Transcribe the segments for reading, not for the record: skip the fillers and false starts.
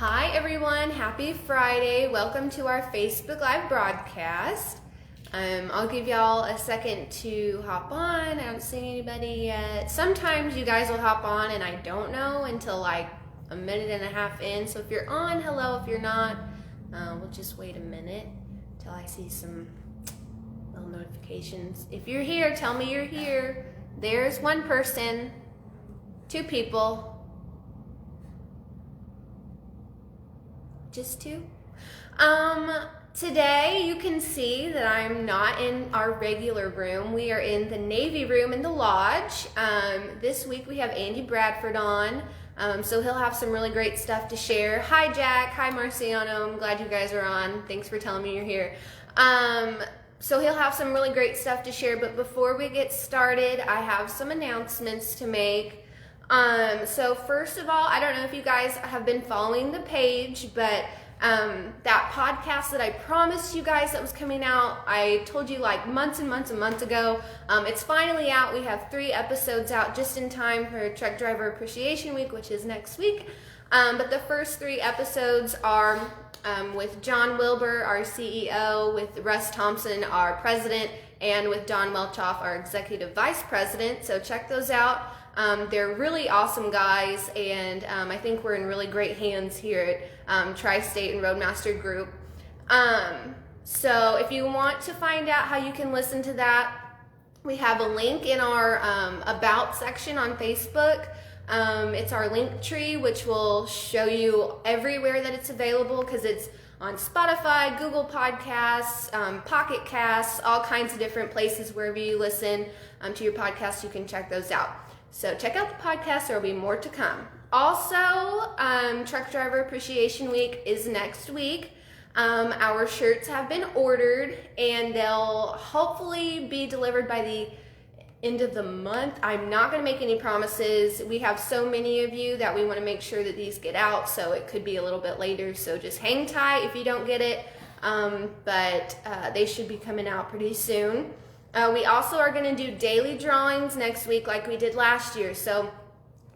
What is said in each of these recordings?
Hi everyone, happy Friday. Welcome to our Facebook Live broadcast. I'll give y'all a second to hop on. I haven't seen anybody yet. Sometimes you guys will hop on and I don't know until like a minute and a half in. So if you're on, hello. If you're not, we'll just wait a minute till I see some little notifications. If you're here, tell me you're here. There's one person, two people. Just two. Today you can see that I'm not in our regular room. We are in the Navy room in the lodge. This week we have Andy Bradford on, so he'll have some really great stuff to share. Hi Jack, hi Marciano, I'm glad you guys are on. Thanks for telling me you're here. So he'll have some really great stuff to share, but before we get started, I have some announcements to make. So first of all, I don't know if you guys have been following the page, but that podcast that I promised you guys that was coming out, I told you like months and months and months ago, it's finally out. We have 3 episodes out just in time for Truck Driver Appreciation Week, which is next week. But the first 3 episodes are with John Wilbur, our CEO, with Russ Thompson, our president, and with Don Welchoff, our executive vice president. So check those out. They're really awesome guys, and I think we're in really great hands here at Tri-State and Roadmaster Group. So if you want to find out how you can listen to that, we have a link in our About section on Facebook. It's our link tree, which will show you everywhere that it's available, because it's on Spotify, Google Podcasts, Pocket Casts, all kinds of different places. Wherever you listen to your podcast, you can check those out. So check out the podcast, there will be more to come. Also, Truck Driver Appreciation Week is next week. Our shirts have been ordered and they'll hopefully be delivered by the end of the month. I'm not going to make any promises. We have so many of you that we want to make sure that these get out, so it could be a little bit later. So just hang tight if you don't get it, but they should be coming out pretty soon. We also are going to do daily drawings next week like we did last year. So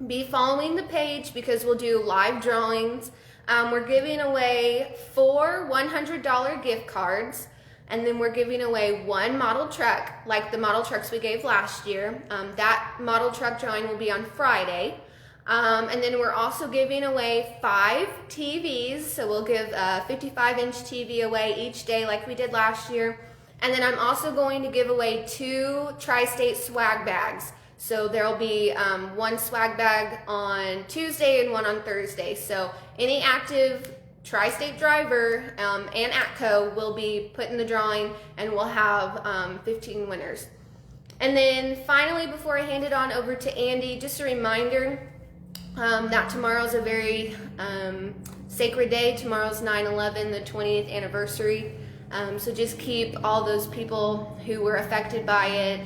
be following the page because we'll do live drawings. We're giving away 4 $100 gift cards, and then we're giving away 1 model truck like the model trucks we gave last year. That model truck drawing will be on Friday. And then we're also giving away 5 TVs. So we'll give a 55-inch TV away each day like we did last year. And then I'm also going to give away 2 Tri-State swag bags. So there'll be 1 swag bag on Tuesday and 1 on Thursday. So any active Tri-State driver and ATCO will be put in the drawing, and we'll have 15 winners. And then finally, before I hand it on over to Andy, just a reminder that tomorrow's a very sacred day. Tomorrow's 9/11, the 20th anniversary. So just keep all those people who were affected by it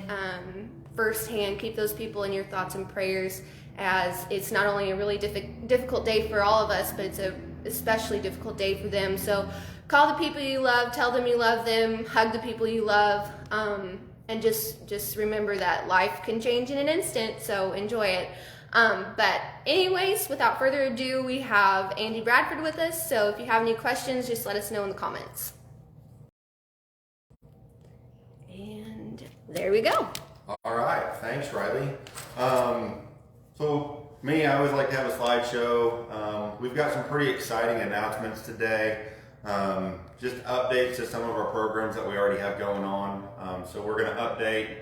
firsthand, keep those people in your thoughts and prayers, as it's not only a really difficult day for all of us, but it's a especially difficult day for them. So call the people you love, tell them you love them, hug the people you love, and just remember that life can change in an instant, so enjoy it. But anyways, without further ado, we have Andy Bradford with us, so if you have any questions, just let us know in the comments. And there we go. All right, thanks, Riley. So me, I always like to have a slideshow. We've got some pretty exciting announcements today. Just updates to some of our programs that we already have going on. So we're going to update.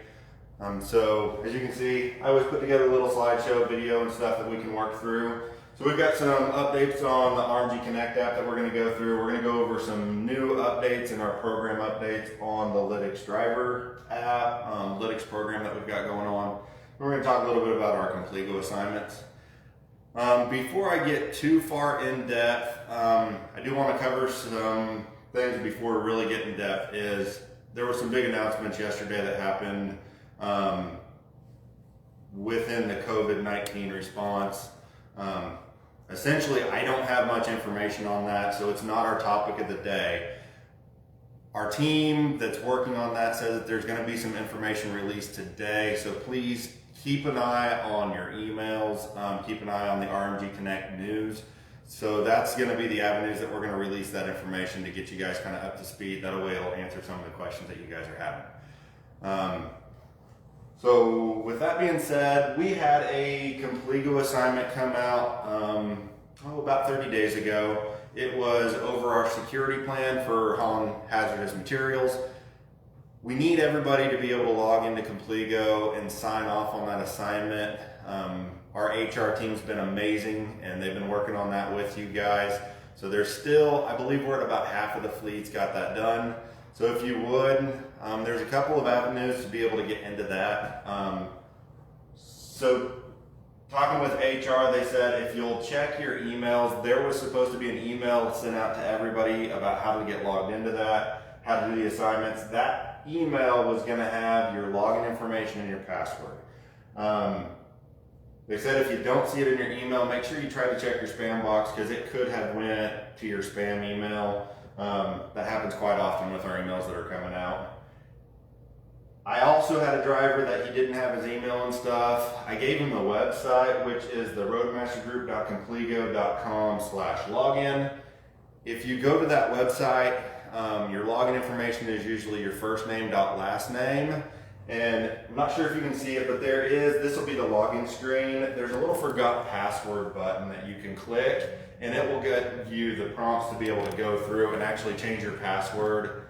So as you can see, I always put together a little slideshow video and stuff that we can work through. So we've got some updates on the RMG Connect app that we're going to go through. We're going to go over some new updates and our program updates on the Lytics driver app, Lytics program that we've got going on. We're going to talk a little bit about our Complego assignments. Before I get too far in depth, I do want to cover some things before we really get in depth. There were some big announcements yesterday that happened within the COVID-19 response. Essentially, I don't have much information on that, so it's not our topic of the day. Our team that's working on that says that there's going to be some information released today, so please keep an eye on your emails, keep an eye on the RMG Connect news. So that's going to be the avenues that we're going to release that information to get you guys kind of up to speed. That way it'll answer some of the questions that you guys are having. So with that being said, we had a Compligo assignment come out about 30 days ago. It was over our security plan for hauling hazardous materials. We need everybody to be able to log into Compligo and sign off on that assignment. Our HR team's been amazing, and they've been working on that with you guys. So there's still, I believe we're at about half of the fleets got that done. So if you would, there's a couple of avenues to be able to get into that. So talking with HR, they said if you'll check your emails, there was supposed to be an email sent out to everybody about how to get logged into that, how to do the assignments. That email was going to have your login information and your password. They said if you don't see it in your email, make sure you try to check your spam box because it could have went to your spam email. That happens quite often with our emails that are coming out. I also had a driver that he didn't have his email and stuff. I gave him the website, which is the roadmastergroup.compligo.com/login. If you go to that website, your login information is usually your first name last name. And I'm not sure if you can see it, but this will be the login screen. There's a little forgot password button that you can click, and it will get you the prompts to be able to go through and actually change your password.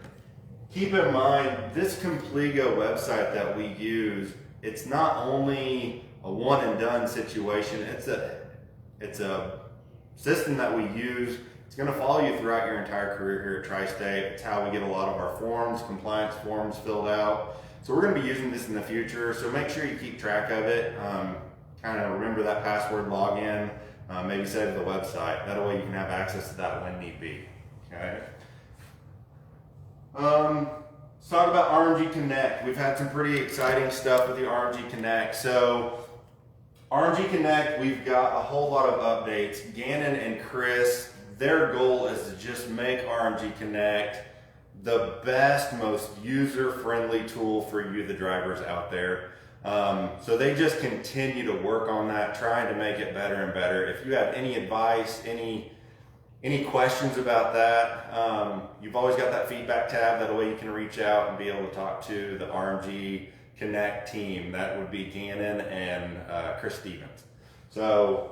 Keep in mind, this Compligo website that we use, it's not only a one and done situation, it's a system that we use. It's going to follow you throughout your entire career here at Tri-State. It's how we get a lot of our forms, compliance forms filled out. So we're going to be using this in the future, so make sure you keep track of it. Kind of remember that password, log in, maybe save the website. That way you can have access to that when need be. Okay. Let's talk about RMG Connect. We've had some pretty exciting stuff with the RMG Connect. So RMG Connect, we've got a whole lot of updates. Gannon and Chris, their goal is to just make RMG Connect the best, most user-friendly tool for you, the drivers out there. So they just continue to work on that, trying to make it better and better. If you have any advice, any questions about that, you've always got that feedback tab. That way you can reach out and be able to talk to the RMG Connect team. That would be Gannon and Chris Stevens. So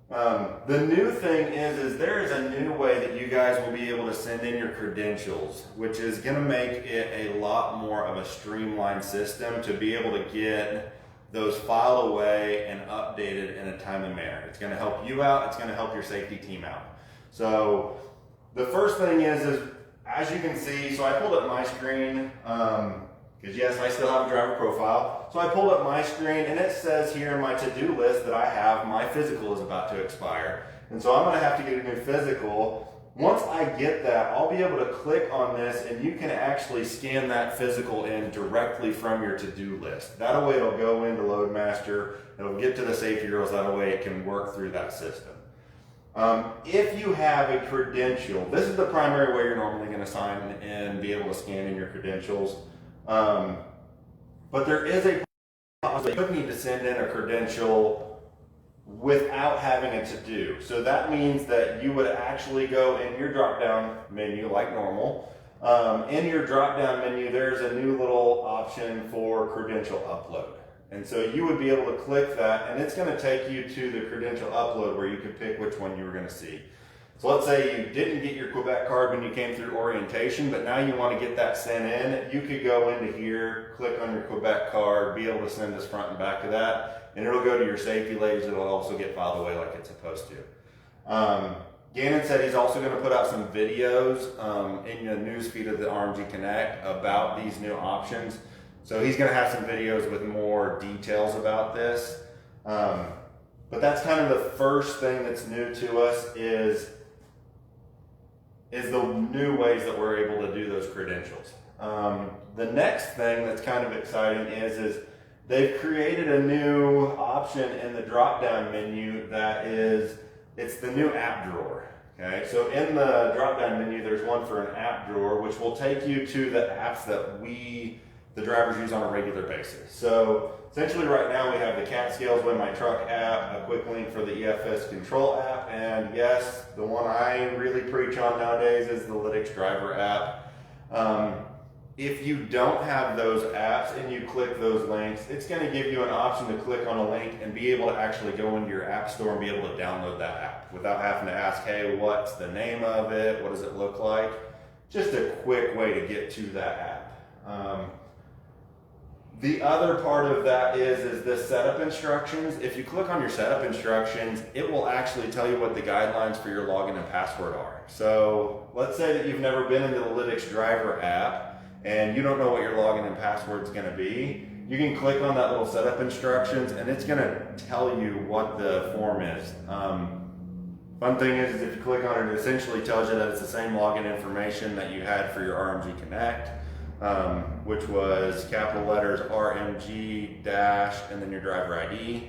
the new thing is there is a new way that you guys will be able to send in your credentials, which is going to make it a lot more of a streamlined system to be able to get those filed away and updated in a timely manner. It's going to help you out. It's going to help your safety team out. So the first thing is as you can see, so I pulled up my screen, because yes, I still have a driver profile. So I pulled up my screen and it says here in my to-do list that I have my physical is about to expire. And so I'm going to have to get a new physical. Once I get that, I'll be able to click on this and you can actually scan that physical in directly from your to-do list. That way it'll go into Loadmaster, it'll get to the safety girls, that way it can work through that system. If you have a credential, this is the primary way you're normally going to sign in and be able to scan in your credentials. But there is a possibility you could need to send in a credential without having a to-do. So that means that you would actually go in your drop-down menu like normal. In your drop-down menu, there's a new little option for Credential Upload. And so you would be able to click that, and it's going to take you to the Credential Upload where you could pick which one you were going to see. So let's say you didn't get your Quebec card when you came through orientation, but now you want to get that sent in. You could go into here, click on your Quebec card, be able to send us front and back of that, and it'll go to your safety ladies. It'll also get filed away like it's supposed to. Gannon said he's also going to put out some videos in the news feed of the RMG Connect about these new options. So he's going to have some videos with more details about this. But that's kind of the first thing that's new to us is the new ways that we're able to do those credentials. The next thing that's kind of exciting is they've created a new option in the drop-down menu it's the new app drawer. Okay, so in the drop-down menu, there's one for an app drawer, which will take you to the apps that we the drivers use on a regular basis. So essentially right now we have the Cat Scales Win My Truck app, a quick link for the EFS Control app, and yes, the one I really preach on nowadays is the Lytics driver app. If you don't have those apps and you click those links, it's going to give you an option to click on a link and be able to actually go into your app store and be able to download that app without having to ask, hey, what's the name of it? What does it look like? Just a quick way to get to that app. The other part of that is the setup instructions. If you click on your setup instructions, it will actually tell you what the guidelines for your login and password are. So let's say that you've never been into the Lytics driver app and you don't know what your login and password is going to be. You can click on that little setup instructions and it's going to tell you what the form is. Fun thing is if you click on it, it essentially tells you that it's the same login information that you had for your RMG Connect. Which was capital letters RMG dash and then your driver ID.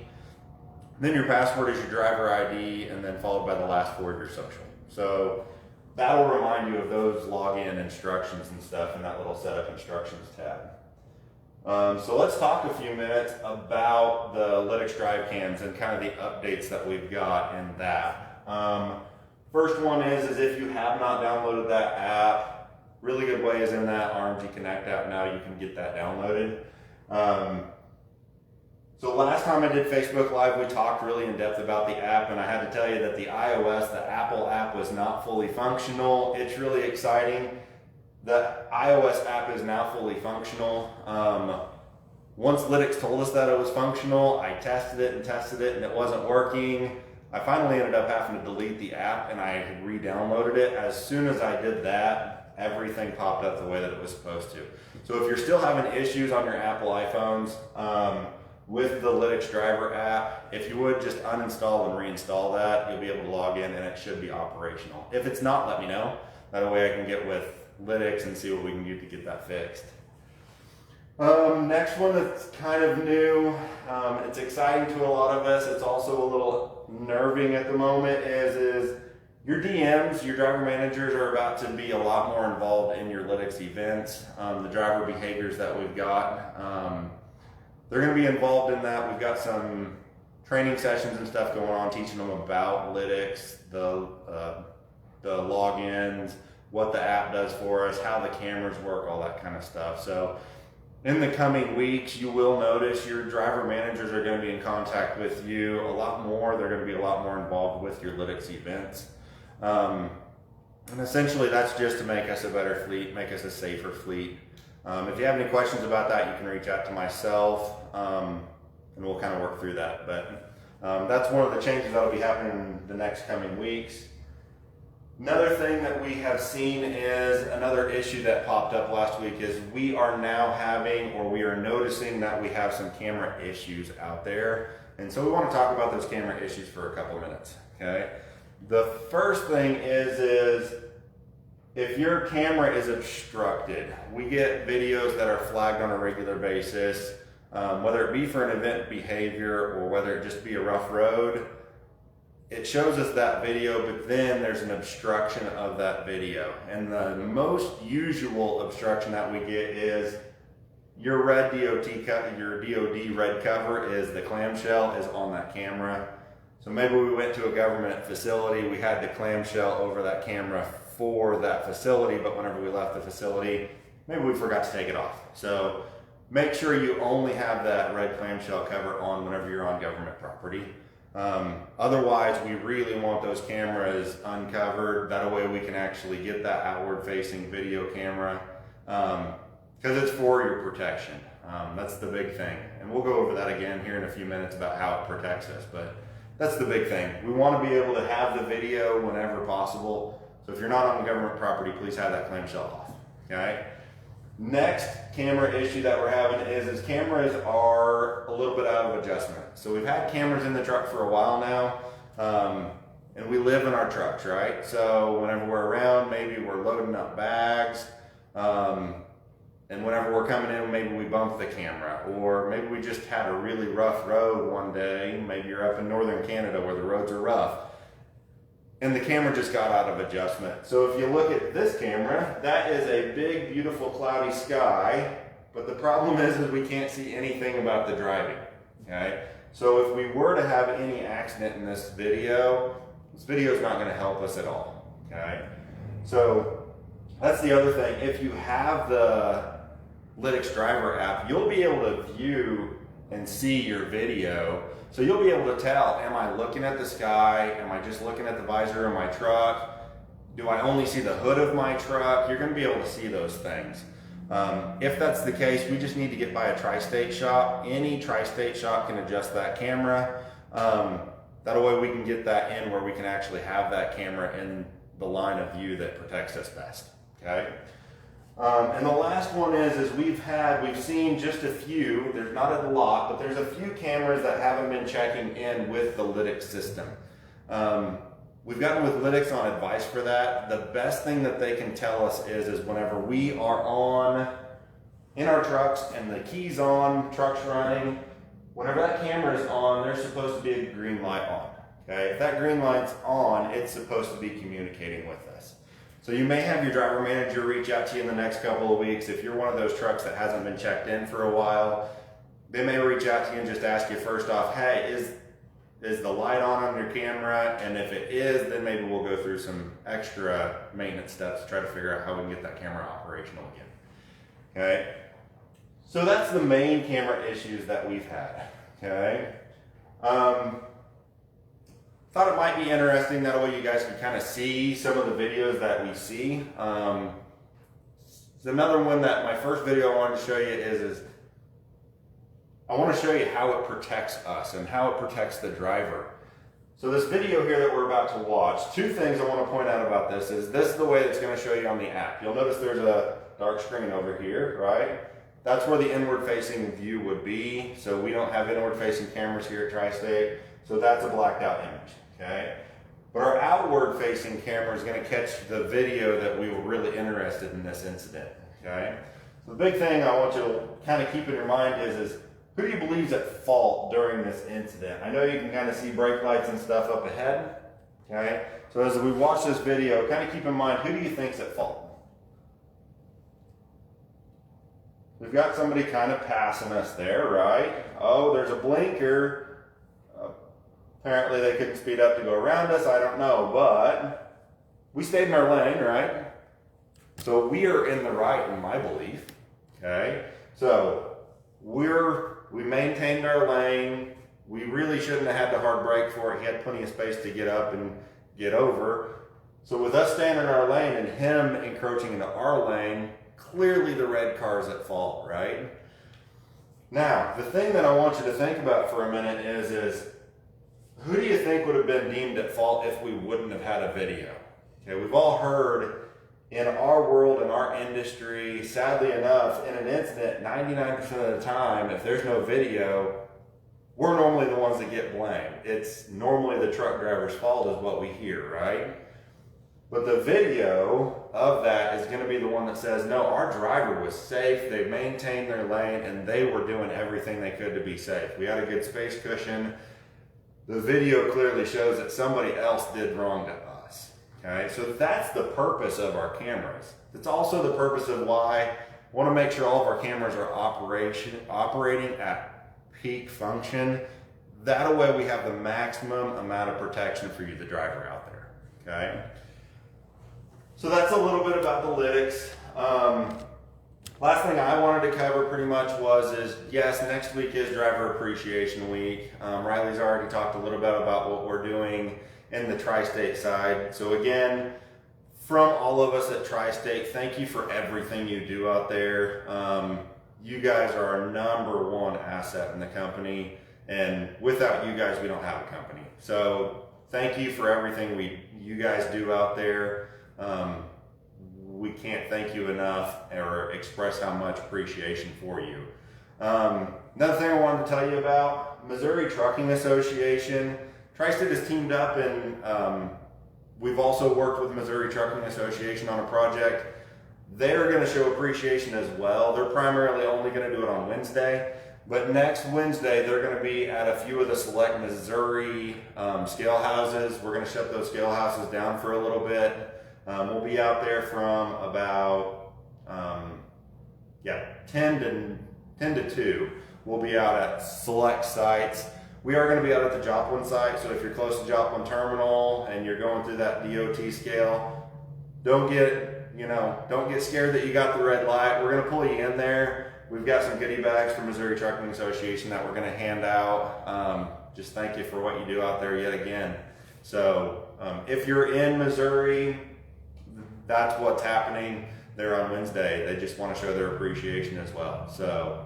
Then your password is your driver ID and then followed by the last four of your social. So that'll remind you of those login instructions and stuff in that little setup instructions tab. So let's talk a few minutes about the Lytics drive cams and kind of the updates that we've got in that. First one is if you have not downloaded that app, really good way is in that RMG Connect app now, you can get that downloaded. So last time I did Facebook Live, we talked really in depth about the app, and I had to tell you that the iOS, the Apple app, was not fully functional. It's really exciting. The iOS app is now fully functional. Once Lytics told us that it was functional, I tested it and it wasn't working. I finally ended up having to delete the app and I re-downloaded it. As soon as I did that, everything popped up the way that it was supposed to. So if you're still having issues on your Apple iPhones with the Lytics driver app, if you would just uninstall and reinstall that, you'll be able to log in and it should be operational. If it's not, let me know. That way I can get with Lytics and see what we can do to get that fixed. Next one that's kind of new, it's exciting to a lot of us, it's also a little nerving at the moment, is your DMs, your driver managers are about to be a lot more involved in your Lytics events. The driver behaviors that we've got, they're going to be involved in that. We've got some training sessions and stuff going on, teaching them about Lytics, the logins, what the app does for us, how the cameras work, all that kind of stuff. So in the coming weeks, you will notice your driver managers are going to be in contact with you a lot more. They're going to be a lot more involved with your Lytics events. And essentially that's just to make us a better fleet, make us a safer fleet. If you have any questions about that, you can reach out to myself and we'll kind of work through that. But that's one of the changes that will be happening in the next coming weeks. Another thing that we have seen is another issue that popped up last week is we are now having, or we are noticing that we have some camera issues out there. And so we want to talk about those camera issues for a couple of minutes, okay? The first thing is if your camera is obstructed, we get videos that are flagged on a regular basis, whether it be for an event behavior or whether it just be a rough road. It shows us that video, but then there's an obstruction of that video. And the most usual obstruction that we get is your red your DOD red cover is the clamshell is on that camera. So maybe we went to a government facility, we had the clamshell over that camera for that facility, but whenever we left the facility, maybe we forgot to take it off. So make sure you only have that red clamshell cover on whenever you're on government property. Otherwise, we really want those cameras uncovered. That way we can actually get that outward facing video camera because it's for your protection. That's the big thing. And we'll go over that again here in a few minutes about how it protects us. But that's the big thing. We want to be able to have the video whenever possible. So if you're not on government property, please have that clamshell off. Okay? Next camera issue that we're having is cameras are a little bit out of adjustment. So we've had cameras in the truck for a while now, and we live in our trucks, right? So whenever we're around, maybe we're loading up bags, and whenever we're coming in, maybe we bump the camera, or maybe we just had a really rough road one day. Maybe you're up in northern Canada where the roads are rough, and the camera just got out of adjustment. So if you look at this camera, that is a big, beautiful, cloudy sky, But the problem is we can't see anything about the driving, okay? So if we were to have any accident in this video is not gonna help us at all, okay? So that's the other thing. If you have the Lytics driver app, you'll be able to view and see your video. So you'll be able to tell, am I looking at the sky? Am I just looking at the visor of my truck? Do I only see the hood of my truck? You're gonna be able to see those things. If that's the case, we just need to get by a tri-state shop. Any tri-state shop can adjust that camera. That way we can get that in where we can actually have that camera in the line of view that protects us best, okay? And the last one is we've seen just a few, there's not a lot, but there's a few cameras that haven't been checking in with the Lytics system. We've gotten with Lytics on advice for that. The best thing that they can tell us is whenever we are in our trucks and the key's on, truck's running, whenever that camera is on, there's supposed to be a green light on. Okay? If that green light's on, it's supposed to be communicating with us. So you may have your driver manager reach out to you in the next couple of weeks. If you're one of those trucks that hasn't been checked in for a while, they may reach out to you and just ask you first off, hey, is the light on your camera? And if it is, then maybe we'll go through some extra maintenance steps to try to figure out how we can get that camera operational again. Okay? So that's the main camera issues that we've had. Okay? Thought it might be interesting, that way you guys can kind of see some of the videos that we see. Another one that my first video I wanted to show you is I want to show you how it protects us and how it protects the driver. So this video here that we're about to watch, two things I want to point out about this is the way it's going to show you on the app. You'll notice there's a dark screen over here, right? That's where the inward facing view would be. So we don't have inward facing cameras here at Tri-State. So that's a blacked out image, okay? But our outward facing camera is going to catch the video that we were really interested in this incident, okay? So the big thing I want you to kind of keep in your mind is who do you believe is at fault during this incident? I know you can kind of see brake lights and stuff up ahead, okay? So as we watch this video, kind of keep in mind, who do you think's at fault? We've got somebody kind of passing us there, right? Oh, there's a blinker. Apparently they couldn't speed up to go around us, I don't know, but we stayed in our lane, right? So we are in the right in my belief, okay? So we maintained our lane. We really shouldn't have had to hard brake for it. He had plenty of space to get up and get over. So with us staying in our lane and him encroaching into our lane, clearly the red car is at fault, right? Now, the thing that I want you to think about for a minute is who do you think would have been deemed at fault if we wouldn't have had a video? Okay, we've all heard in our world, in our industry, sadly enough, in an incident, 99% of the time, if there's no video, we're normally the ones that get blamed. It's normally the truck driver's fault is what we hear, right? But the video of that is going to be the one that says, no, our driver was safe, they maintained their lane, and they were doing everything they could to be safe. We had a good space cushion. The video clearly shows that somebody else did wrong to us. Okay, so that's the purpose of our cameras. It's also the purpose of why I want to make sure all of our cameras are operating at peak function. That way we have the maximum amount of protection for you, the driver out there. Okay. So that's a little bit about the Lytics. Last thing I wanted to cover pretty much is yes, next week is Driver Appreciation Week. Riley's already talked a little bit about what we're doing in the Tri-State side. So again, from all of us at Tri-State, thank you for everything you do out there. You guys are our #1 asset in the company, and without you guys, we don't have a company. So thank you for everything you guys do out there. We can't thank you enough or express how much appreciation for you. Another thing I wanted to tell you about, Missouri Trucking Association. Tri-State has teamed up, and we've also worked with Missouri Trucking Association on a project. They're going to show appreciation as well. They're primarily only going to do it on Wednesday, but next Wednesday they're going to be at a few of the select Missouri scale houses. We're going to shut those scale houses down for a little bit. We'll be out there from about 10 to 2. We'll be out at select sites. We are going to be out at the Joplin site, so if you're close to Joplin Terminal and you're going through that DOT scale, don't get scared that you got the red light. We're going to pull you in there. We've got some goodie bags from Missouri Trucking Association that we're going to hand out. Just thank you for what you do out there yet again. So if you're in Missouri, that's what's happening there on Wednesday. They just want to show their appreciation as well. So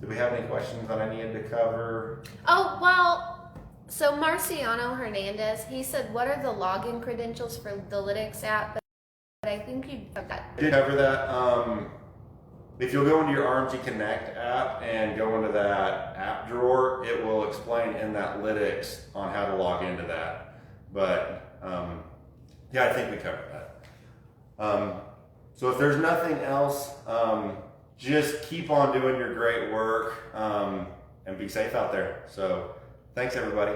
do we have any questions that I needed to cover? Oh, well, so Marciano Hernandez, he said, what are the login credentials for the Lytics app? But I think you covered that. I did cover that. If you'll go into your RMG Connect app and go into that app drawer, it will explain in that Lytics on how to log into that. But yeah, I think we covered that. So if there's nothing else, just keep on doing your great work and be safe out there. So thanks, everybody.